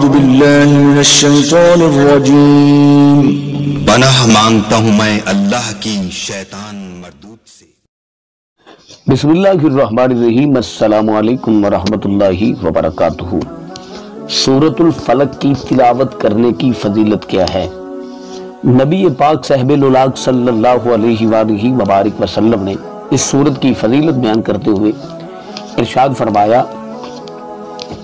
باللہ من الشیطان الرجیم۔ پناہ مانگتا ہوں میں اللہ کی شیطان مردود سے۔ بسم اللہ الرحمن الرحیم۔ السلام علیکم ورحمۃ اللہ وبرکاتہ۔ سورۃ الفلق کی تلاوت کرنے کی فضیلت کیا ہے؟ نبی پاک صاحب الولاق صلی اللہ علیہ وآلہ وبارک وسلم نے اس سورت کی فضیلت بیان کرتے ہوئے ارشاد فرمایا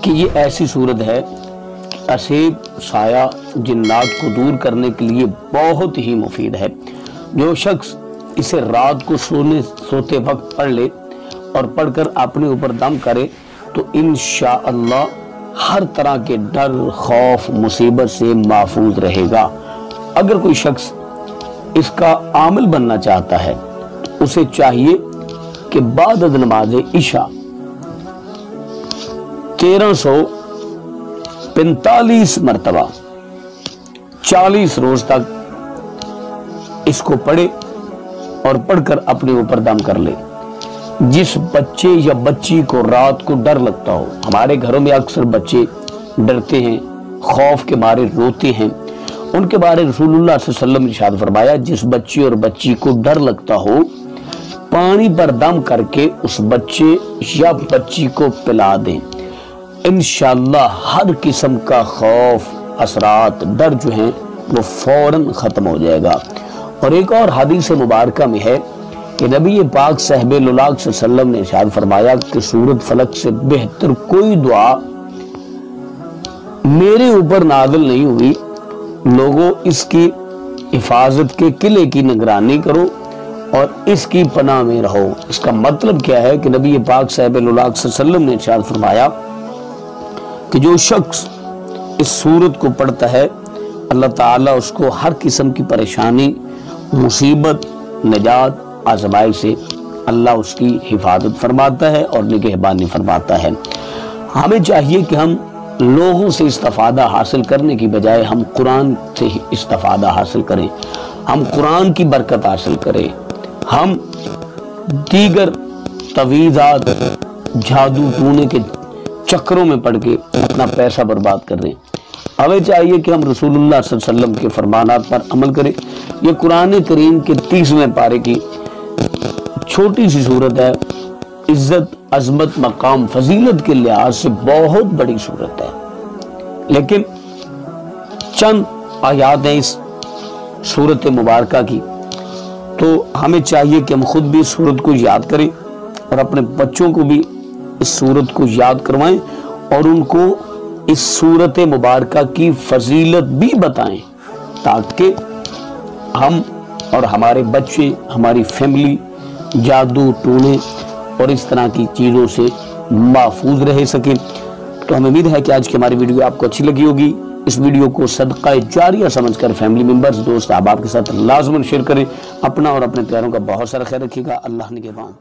کہ یہ ایسی سورت ہے کہ اسیب سایہ جنات کو دور کرنے کے لیے بہت ہی مفید ہے۔ جو شخص اسے رات کو سوتے وقت پڑھ لے اور پڑھ کر اپنے اوپر دم کرے تو انشاءاللہ ہر طرح کے ڈر، خوف، مصیبت سے محفوظ رہے گا۔ اگر کوئی شخص اس کا عامل بننا چاہتا ہے اسے چاہیے کہ بعد از نماز عشاء 1345 مرتبہ 40 روز تک اس کو پڑھے اور پڑھ کر اپنے اوپر دم کر لے۔ جس بچے یا بچی کو رات کو ڈر لگتا ہو، ہمارے گھروں میں اکثر بچے ڈرتے ہیں، خوف کے مارے روتے ہیں، ان کے بارے رسول اللہ صلی اللہ علیہ وسلم نے ارشاد فرمایا جس بچے اور بچی کو ڈر لگتا ہو پانی پر دم کر کے اس بچے یا بچی کو پلا دیں، انشاءاللہ ہر قسم کا خوف، اثرات، ڈر جو ہیں وہ فوراً ختم ہو جائے گا۔ اور ایک اور حدیث مبارکہ میں ہے کہ نبی پاک صاحب الولاق صلی اللہ علیہ وسلم نے ارشاد فرمایا کہ سورۃ فلق سے بہتر کوئی دعا میرے اوپر نازل نہیں ہوئی۔ لوگوں اس کی حفاظت کے قلعے کی نگرانی کرو اور اس کی پناہ میں رہو۔ اس کا مطلب کیا ہے کہ نبی پاک صاحب الولاق صلی اللہ علیہ وسلم نے ارشاد فرمایا کہ جو شخص اس سورت کو پڑھتا ہے اللہ تعالیٰ اس کو ہر قسم کی پریشانی، مصیبت، نجات، آزمائش سے اللہ اس کی حفاظت فرماتا ہے اور نگہبانی فرماتا ہے۔ ہمیں چاہیے کہ ہم لوگوں سے استفادہ حاصل کرنے کی بجائے ہم قرآن سے استفادہ حاصل کریں، ہم قرآن کی برکت حاصل کریں، ہم دیگر تعویذات، جادو ٹونے کے چکروں میں پڑ کے اپنا پیسہ برباد کر رہے ہیں۔ ہمیں چاہیے کہ ہم رسول اللہ صلی اللہ علیہ وسلم کے فرمانات پر عمل کریں۔ یہ قرآن کریم کے 30ویں پارے کی چھوٹی سی سورت ہے، عزت، عظمت، مقام، فضیلت کے لحاظ سے بہت بڑی سورت ہے، لیکن چند آیات ہیں اس سورت مبارکہ کی، تو ہمیں چاہیے کہ ہم خود بھی اس سورت کو یاد کریں اور اپنے بچوں کو بھی اس سورت کو یاد کروائیں اور ان کو اس سورت مبارکہ کی فضیلت بھی بتائیں تاکہ ہم اور ہمارے بچے، ہماری فیملی جادو ٹونے اور اس طرح کی چیزوں سے محفوظ رہ سکیں۔ تو ہمیں امید ہے کہ آج کی ہماری ویڈیو آپ کو اچھی لگی ہوگی۔ اس ویڈیو کو صدقہ جاریہ سمجھ کر فیملی ممبرز، دوست، احباب کے ساتھ لازماً شیئر کریں۔ اپنا اور اپنے پیاروں کا بہت سارا خیال رکھیے گا۔ اللہ نگہبان۔